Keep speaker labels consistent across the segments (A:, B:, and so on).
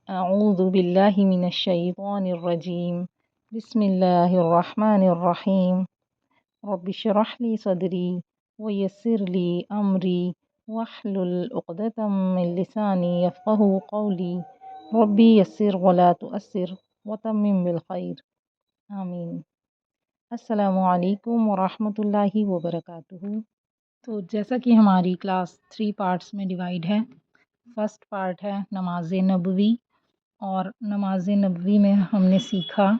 A: اعوذ باللہ من الشیطان الرجیم بسم اللہ الرحمن الرحیم رب اشرح لی صدری ویسر لی امری واحلل عقدۃ من لسانی یفقہوا قولی ربی یسر ولا تؤثر وتمم بالخیر آمین۔ السلام علیکم ورحمۃ اللہ وبرکاتہ۔ تو جیسا کہ ہماری کلاس 3 پارٹس میں ڈیوائیڈ ہے، فرسٹ پارٹ ہے نماز نبوی، اور نماز نبوی میں ہم نے سیکھا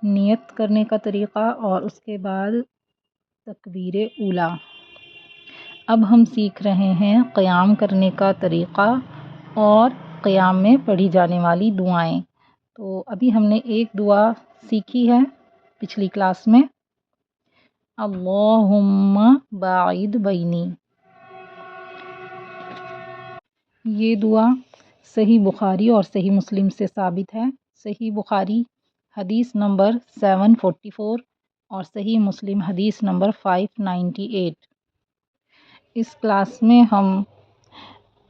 A: نیت کرنے کا طریقہ اور اس کے بعد تکبیر اولیٰ۔ اب ہم سیکھ رہے ہیں قیام کرنے کا طریقہ اور قیام میں پڑھی جانے والی دعائیں۔ تو ابھی ہم نے ایک دعا سیکھی ہے پچھلی کلاس میں، اللہم باعد بینی۔ یہ دعا صحیح بخاری اور صحیح مسلم سے ثابت ہے۔ صحیح بخاری حدیث نمبر 744 اور صحیح مسلم حدیث نمبر 598۔ اس کلاس میں ہم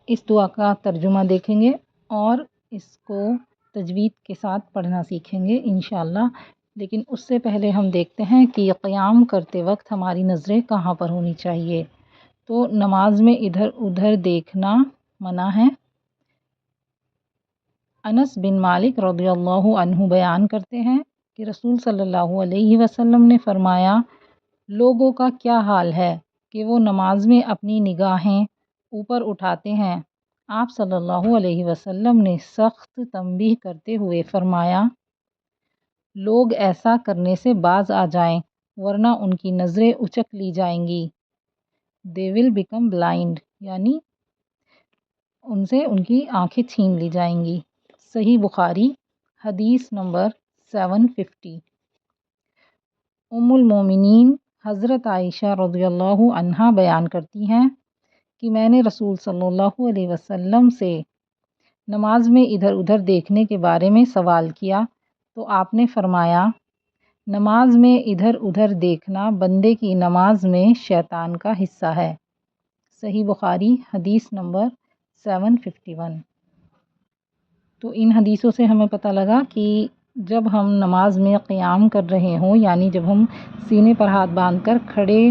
A: اس دعا کا ترجمہ دیکھیں گے اور اس کو تجوید کے ساتھ پڑھنا سیکھیں گے انشاءاللہ۔ لیکن اس سے پہلے ہم دیکھتے ہیں کہ قیام کرتے وقت ہماری نظریں کہاں پر ہونی چاہیے۔ تو نماز میں ادھر ادھر دیکھنا منع ہے۔ انس بن مالک رضی اللہ عنہ بیان کرتے ہیں کہ رسول صلی اللہ علیہ وسلم نے فرمایا، لوگوں کا کیا حال ہے کہ وہ نماز میں اپنی نگاہیں اوپر اٹھاتے ہیں۔ آپ صلی اللہ علیہ وسلم نے سخت تنبیہ کرتے ہوئے فرمایا، لوگ ایسا کرنے سے باز آ جائیں ورنہ ان کی نظریں اچک لی جائیں گی۔ they will become blind، یعنی ان سے ان کی آنکھیں چھین لی جائیں گی۔ صحیح بخاری حدیث نمبر 750۔ ام المومنین حضرت عائشہ رضی اللہ عنہا بیان کرتی ہیں کہ میں نے رسول صلی اللہ علیہ وسلم سے نماز میں ادھر ادھر دیکھنے کے بارے میں سوال کیا تو آپ نے فرمایا، نماز میں ادھر ادھر دیکھنا بندے کی نماز میں شیطان کا حصہ ہے۔ صحیح بخاری حدیث نمبر 751۔ تو ان حدیثوں سے ہمیں پتہ لگا کہ جب ہم نماز میں قیام کر رہے ہوں، یعنی جب ہم سینے پر ہاتھ باندھ کر کھڑے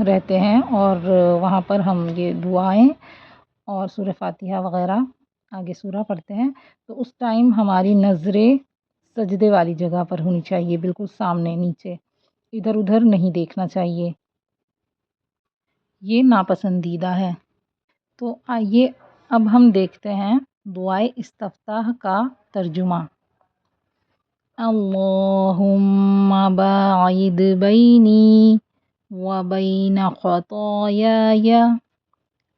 A: رہتے ہیں اور وہاں پر ہم یہ دعائیں اور سورہ فاتحہ وغیرہ آگے سورہ پڑھتے ہیں، تو اس ٹائم ہماری نظریں سجدے والی جگہ پر ہونی چاہیے، بالکل سامنے نیچے، ادھر ادھر نہیں دیکھنا چاہیے، یہ ناپسندیدہ ہے۔ تو آئیے اب ہم دیکھتے ہیں دعائے استفتاح کا ترجمہ۔ اللہم باعد بینی وبین خطایای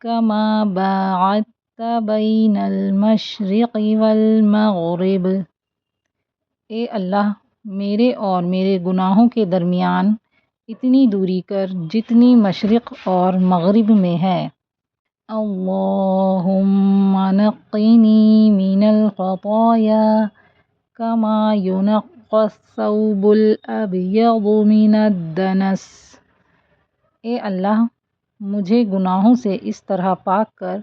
A: کما باعدت بین المشرق والمغرب۔ اے اللہ، میرے اور میرے گناہوں کے درمیان اتنی دوری کر جتنی مشرق اور مغرب میں ہے۔ اللہم نقنی من الخطایا کما ینقی الثوب الابیض من الدنس۔ اے اللہ، مجھے گناہوں سے اس طرح پاک کر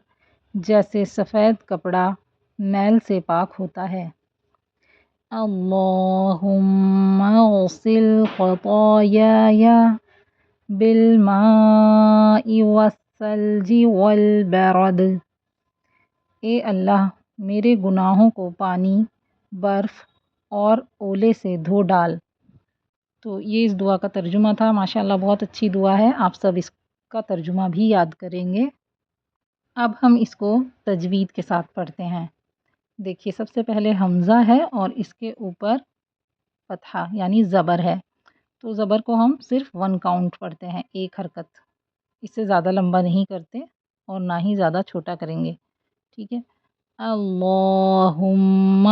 A: جیسے سفید کپڑا میل سے پاک ہوتا ہے۔ اللہم اغسل خطایای بالماء والثلج والبرد۔ اے اللہ، میرے گناہوں کو پانی، برف اور اولے سے دھو ڈال۔ تو یہ اس دعا کا ترجمہ تھا۔ ماشاءاللہ بہت اچھی دعا ہے، آپ سب اس کا ترجمہ بھی یاد کریں گے۔ اب ہم اس کو تجوید کے ساتھ پڑھتے ہیں۔ دیکھیے، سب سے پہلے حمزہ ہے اور اس کے اوپر فتحہ یعنی زبر ہے، تو زبر کو ہم صرف 1 کاؤنٹ پڑھتے ہیں، ایک حرکت، اس سے زیادہ لمبا نہیں کرتے اور نہ ہی زیادہ چھوٹا کریں گے، ٹھیک ہے۔ اللہم،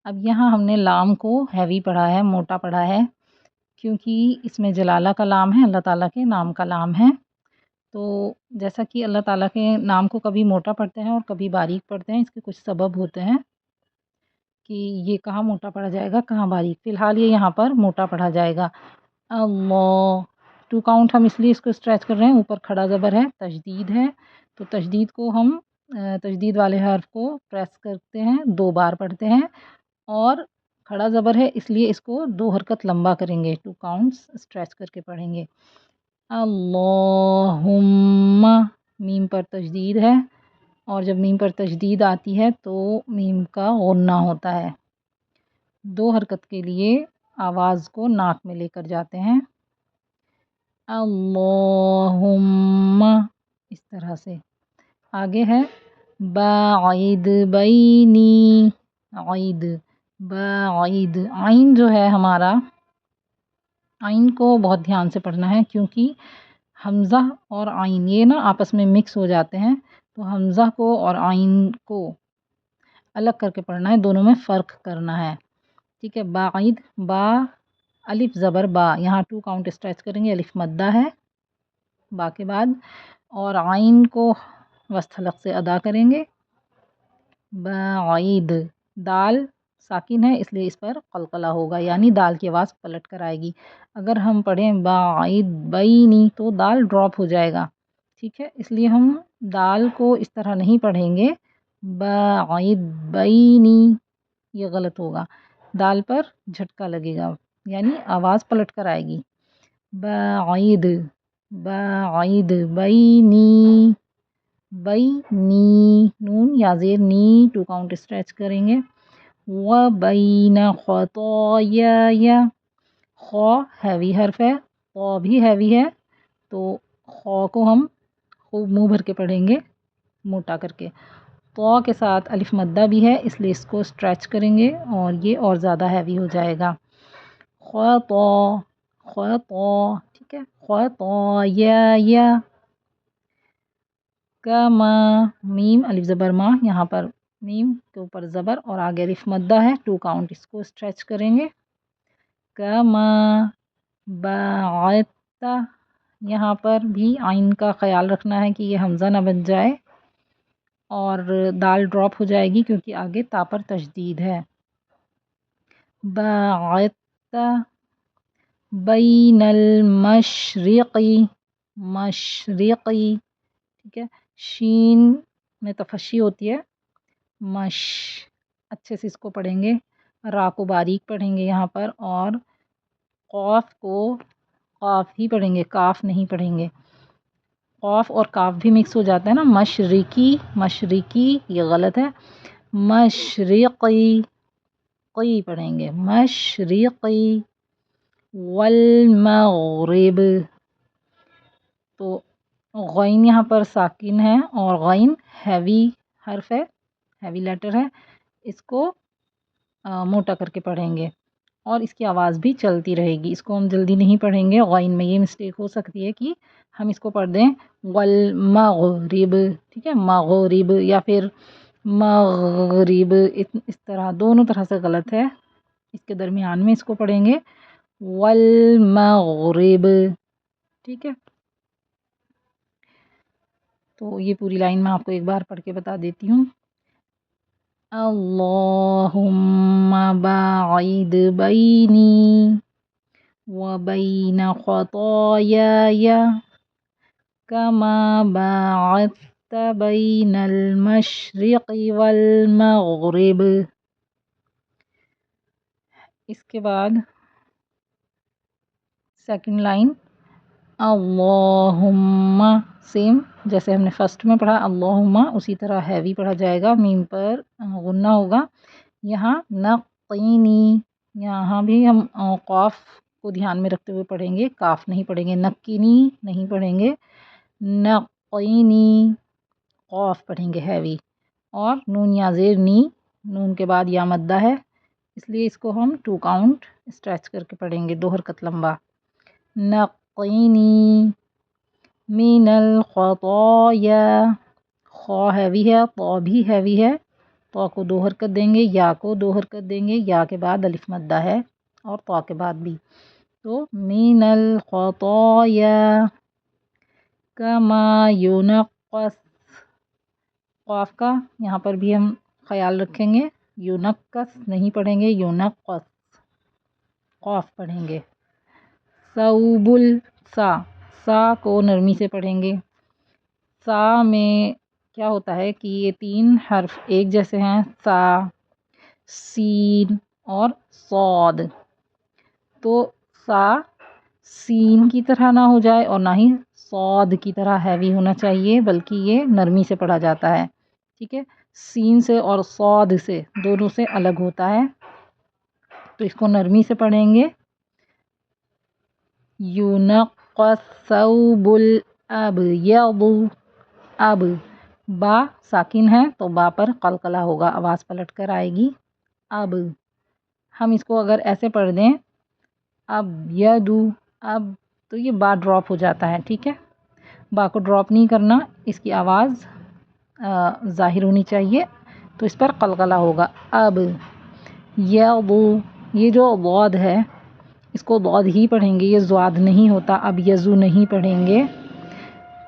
A: اب یہاں ہم نے لام کو ہیوی پڑھا ہے، موٹا پڑھا ہے، کیونکہ اس میں جلالہ کا لام ہے، اللہ تعالیٰ کے نام کا لام ہے۔ تو جیسا کہ اللہ تعالیٰ کے نام کو کبھی موٹا پڑھتے ہیں اور کبھی باریک پڑھتے ہیں، اس کے کچھ سبب ہوتے ہیں کہ یہ کہاں موٹا پڑھا جائے گا کہاں باریک۔ فی الحال یہ یہاں پر موٹا پڑھا جائے گا۔ اللہ، 2 کاؤنٹ ہم اس لیے اس کو اسٹریچ کر رہے ہیں، اوپر کھڑا زبر ہے، تشدید ہے، تو تشدید کو ہم تشدید والے حرف کو پریس کرتے ہیں، 2 بار پڑھتے ہیں، اور کھڑا زبر ہے اس لیے اس کو 2 حرکت لمبا کریں گے، 2 کاؤنٹس اسٹریچ کر کے پڑھیں گے۔ اللہم، میم پر تشدید ہے، اور جب میم پر تشدید آتی ہے تو میم کا غنہ ہوتا ہے۔ 2 حرکت کے لیے آواز کو ناک میں لے کر جاتے ہیں، اللہم، اس طرح سے۔ آگے ہے باعد بینی، عید، باعد، عین جو ہے ہمارا، عین کو بہت دھیان سے پڑھنا ہے کیونکہ حمزہ اور عین یہ نا آپس میں مکس ہو جاتے ہیں، تو حمزہ کو اور عین کو الگ کر کے پڑھنا ہے، دونوں میں فرق کرنا ہے، ٹھیک ہے۔ باعد، با، الف زبر با، یہاں 2 کاؤنٹ اسٹریچ کریں گے، الف مدہ ہے با کے بعد، اور عین کو وسط حلق سے ادا کریں گے، بعید، دال ساکن ہے اس لیے اس پر قلقلہ ہوگا، یعنی دال کی آواز پلٹ کر آئے گی۔ اگر ہم پڑھیں بعید بینی تو دال ڈراپ ہو جائے گا، ٹھیک ہے، اس لیے ہم دال کو اس طرح نہیں پڑھیں گے، بعید بینی، یہ غلط ہوگا، دال پر جھٹکا لگے گا، یعنی آواز پلٹ کر آئے گی، بعید، بعید بینی، بینی، نون یا زیر نی 2 کاؤنٹ اسٹریچ کریں گے، وبین خطایای، خو ہیوی حرف ہے، طا بھی ہیوی ہے، تو خو کو ہم خوب منہ بھر کے پڑھیں گے، موٹا کر کے۔ طا کے ساتھ الف مدہ بھی ہے اس لیے اس کو اسٹریچ کریں گے اور یہ اور زیادہ ہیوی ہو جائے گا، خطا، خطا، ٹھیک ہے، خطایای، کما، میم الف زبر ما، یہاں پر میم کے اوپر زبر اور آگے الف مدہ ہے، 2 کاؤنٹ اس کو اسٹریچ کریں گے، کما باعدت، یہاں پر بھی عین کا خیال رکھنا ہے کہ یہ حمزہ نہ بن جائے اور دال ڈراپ ہو جائے گی کیونکہ آگے تا پر تشدید ہے، باعدت بین المشرقی، مشرقی، ٹھیک ہے، شین میں تفشی ہوتی ہے، مش، اچھے سے اس کو پڑھیں گے، را کو باریک پڑھیں گے یہاں پر، اور قاف کو قاف ہی پڑھیں گے، کاف نہیں پڑھیں گے، قاف اور کاف بھی مکس ہو جاتا ہے نا، مشرقی، مشرقی یہ غلط ہے، مشرقی، قی پڑھیں گے، مشرقی، والمغرب، تو غین یہاں پر ساکن ہے اور غین ہیوی حرف ہے، ہیوی لیٹر ہے، اس کو موٹا کر کے پڑھیں گے اور اس کی آواز بھی چلتی رہے گی، اس کو ہم جلدی نہیں پڑھیں گے، غین میں یہ مسٹیک ہو سکتی ہے کہ ہم اس کو پڑھ دیں والمغرب، ٹھیک ہے، مغرب یا پھر مغرب، اس طرح دونوں طرح سے غلط ہے، اس کے درمیان میں اس کو پڑھیں گے والمغرب، ٹھیک ہے۔ تو یہ پوری لائن میں آپ کو ایک بار پڑھ کے بتا دیتی ہوں، اللہم باعد بینی وبین خطایای کما باعدت بین المشرق والمغرب۔ اس کے بعد سیکنڈ لائن، اللہم، سیم جیسے ہم نے فرسٹ میں پڑھا اللہم، اسی طرح ہیوی پڑھا جائے گا، میم پر غنہ ہوگا، یہاں نقینی، یہاں بھی ہم قاف کو دھیان میں رکھتے ہوئے پڑھیں گے، کاف نہیں پڑھیں گے، نقینی نہیں پڑھیں گے، نقینی، قاف پڑھیں گے ہیوی، اور نون یا زیر نی، نون کے بعد یا مدہ ہے اس لیے اس کو ہم 2 کاؤنٹ اسٹریچ کر کے پڑھیں گے، 2 حرکت لمبا، نقینی من الخطایا، خا ہیوی ہے، طا بھی ہیوی ہے، طا کو 2 حرکت دیں گے، یا کو 2 حرکت دیں گے، یا کے بعد الف مدہ ہے اور طا کے بعد بھی، تو من الخطایا کما ینقص، قاف کا یہاں پر بھی ہم خیال رکھیں گے، ینقص نہیں پڑھیں گے، ینقص، قاف پڑھیں گے، ثوب السا، سا کو نرمی سے پڑھیں گے، سا میں کیا ہوتا ہے کہ یہ 3 حرف ایک جیسے ہیں، سا، سین اور صاد، تو سا سین کی طرح نہ ہو جائے اور نہ ہی صاد کی طرح ہیوی ہونا چاہیے، بلکہ یہ نرمی سے پڑھا جاتا ہے، ٹھیک ہے۔ سین سے اور صاد سے دونوں سے الگ ہوتا ہے، تو اس کو نرمی سے پڑھیں گے۔ یونق الثوب الابیض، اب با ساکن ہے تو با پر قلقلہ ہوگا، آواز پلٹ کر آئے گی اب۔ ہم اس کو اگر ایسے پڑھ دیں اب یدو، اب تو یہ با ڈراپ ہو جاتا ہے، ٹھیک ہے۔ با کو ڈراپ نہیں کرنا، اس کی آواز ظاہر ہونی چاہیے، تو اس پر قلقلہ ہوگا اب یضو۔ یہ جو ضاد ہے اس کو ضاد ہی پڑھیں گے، یہ ضاد نہیں ہوتا، اب یزو نہیں پڑھیں گے،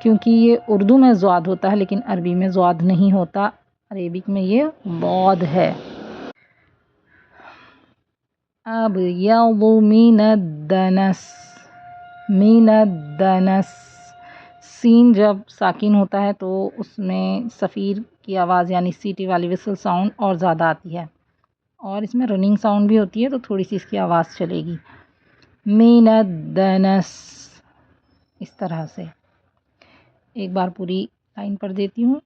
A: کیونکہ یہ اردو میں ضاد ہوتا ہے لیکن عربی میں ضاد نہیں ہوتا، عربک میں یہ ضاد ہے۔ اب یضو من الدنس، من الدنس، سین جب ساکن ہوتا ہے تو اس میں صفیر کی آواز یعنی سیٹی والی وسل ساؤنڈ اور زیادہ آتی ہے، اور اس میں رننگ ساؤنڈ بھی ہوتی ہے تو تھوڑی سی اس کی آواز چلے گی، من الدنس، اس طرح سے۔ ایک بار پوری لائن پڑھ دیتی ہوں۔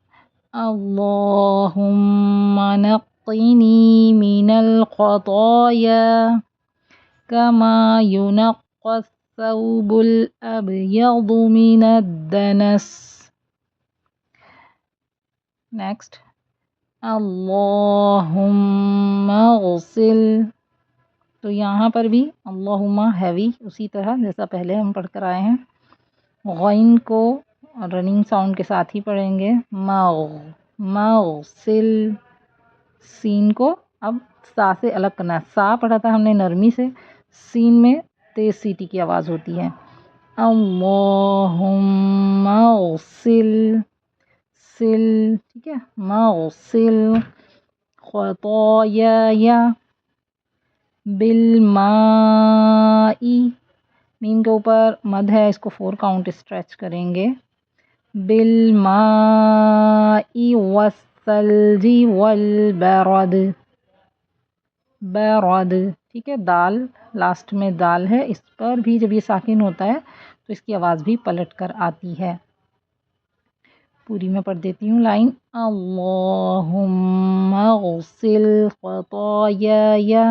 A: اللہم نقنی من الخطایا کما ینقی الثوب الابیض من الدنس۔ نیکسٹ، اللہم اغسل، تو یہاں پر بھی اللہم ہیوی اسی طرح جیسا پہلے ہم پڑھ کر آئے ہیں، غین کو رننگ ساؤنڈ کے ساتھ ہی پڑھیں گے، مغسل، سین کو اب سا سے الگ کرنا ہے، سا پڑھا تھا ہم نے نرمی سے، سین میں تیز سیٹی کی آواز ہوتی ہے، اللہم اغسل، سل، ٹھیک ہے، مغسل خطایا بالماء، میم کے اوپر مد ہے، اس کو 4 کاؤنٹ اسٹریچ کریں گے، بالماء والثلج والبرد، برد، ٹھیک ہے، دال لاسٹ میں دال ہے، اس پر بھی جب یہ ساکن ہوتا ہے تو اس کی آواز بھی پلٹ کر آتی ہے۔ پوری میں پڑھ دیتی ہوں لائن، اللہم اغسل خطایا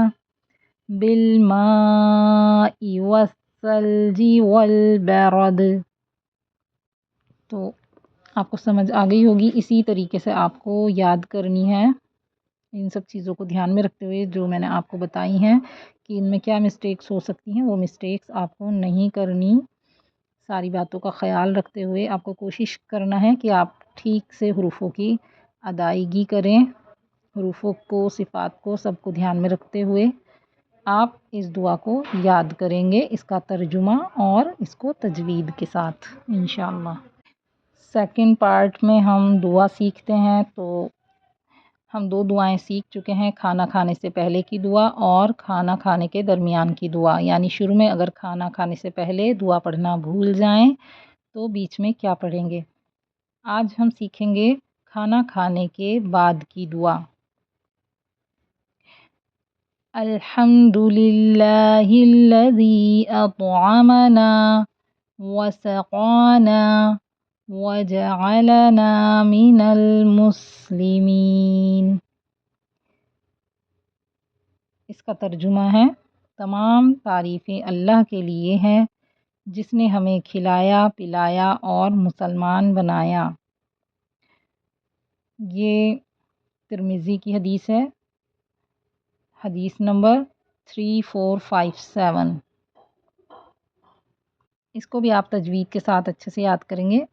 A: بالماء والثلج والبرد۔ تو آپ کو سمجھ آ گئی ہوگی، اسی طریقے سے آپ کو یاد کرنی ہے، ان سب چیزوں کو دھیان میں رکھتے ہوئے جو میں نے آپ کو بتائی ہیں کہ ان میں کیا مسٹیکس ہو سکتی ہیں، وہ مسٹیکس آپ کو نہیں کرنی، ساری باتوں کا خیال رکھتے ہوئے آپ کو کوشش کرنا ہے کہ آپ ٹھیک سے حروفوں کی ادائیگی کریں، حروفوں کو، صفات کو، سب کو دھیان میں رکھتے ہوئے آپ اس دعا کو یاد کریں گے، اس کا ترجمہ اور اس کو تجوید کے ساتھ انشاءاللہ۔ سیکنڈ پارٹ میں ہم دعا سیکھتے ہیں، تو ہم 2 دعائیں سیکھ چکے ہیں، کھانا کھانے سے پہلے کی دعا اور کھانا کھانے کے درمیان کی دعا، یعنی شروع میں اگر کھانا کھانے سے پہلے دعا پڑھنا بھول جائیں تو بیچ میں کیا پڑھیں گے۔ آج ہم سیکھیں گے کھانا کھانے کے بعد کی دعا۔ الحمد للہ الذی اطعمنا وسقانا وجعلنا من المسلمین۔ اس کا ترجمہ ہے، تمام تعریفیں اللہ کے لیے ہیں جس نے ہمیں کھلایا پلایا اور مسلمان بنایا۔ یہ ترمذی کی حدیث ہے، حدیث نمبر 3457۔ اس کو بھی آپ تجوید کے ساتھ اچھے سے یاد کریں گے۔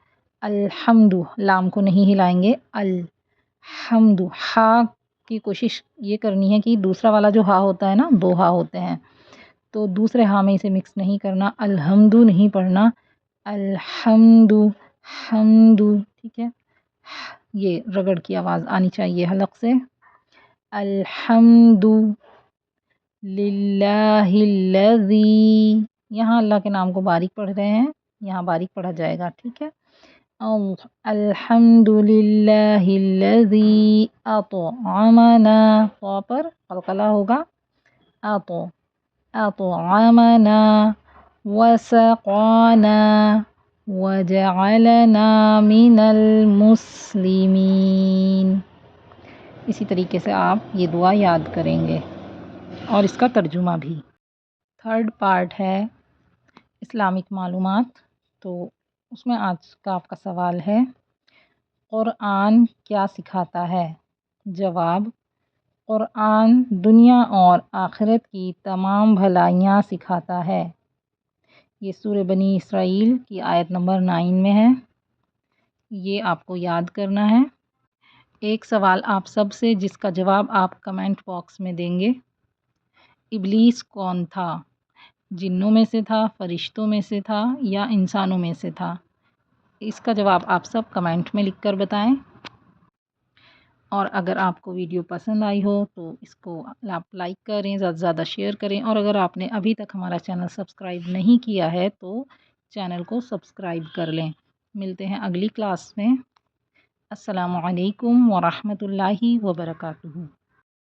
A: الحمد، لام کو نہیں ہلائیں گے، الحمد، ہا کی کوشش یہ کرنی ہے کہ دوسرا والا جو ہا ہوتا ہے نا، 2 ہا ہوتے ہیں، تو دوسرے ہا میں اسے مکس نہیں کرنا، الحمد نہیں پڑھنا، الحمد، حمد، ٹھیک ہے، یہ رگڑ کی آواز آنی چاہیے حلق سے، الحمد للہ الذی، یہاں اللہ کے نام کو باریک پڑھ رہے ہیں، یہاں باریک پڑھا جائے گا، ٹھیک ہے، الحمد للہ الذی اطعمنا، تو پر قلقلہ ہوگا، اطعمنا وسقانا وجعلنا من المسلمین۔ اسی طریقے سے آپ یہ دعا یاد کریں گے اور اس کا ترجمہ بھی۔ تھرڈ پارٹ ہے اسلامک معلومات، تو اس میں آج کا آپ کا سوال ہے، قرآن کیا سکھاتا ہے؟ جواب، قرآن دنیا اور آخرت کی تمام بھلائیاں سکھاتا ہے۔ یہ سورہ بنی اسرائیل کی آیت نمبر 9 میں ہے، یہ آپ کو یاد کرنا ہے۔ ایک سوال آپ سب سے جس کا جواب آپ کمنٹ باکس میں دیں گے، ابلیس کون تھا؟ جنوں میں سے تھا، فرشتوں میں سے تھا یا انسانوں میں سے تھا؟ اس کا جواب آپ سب کمنٹ میں لکھ کر بتائیں۔ اور اگر آپ کو ویڈیو پسند آئی ہو تو اس کو آپ لائک کریں، زیادہ سے زیادہ شیئر کریں، اور اگر آپ نے ابھی تک ہمارا چینل سبسکرائب نہیں کیا ہے تو چینل کو سبسکرائب کر لیں۔ ملتے ہیں اگلی کلاس میں۔ السلام علیکم ورحمۃ اللہ وبرکاتہ۔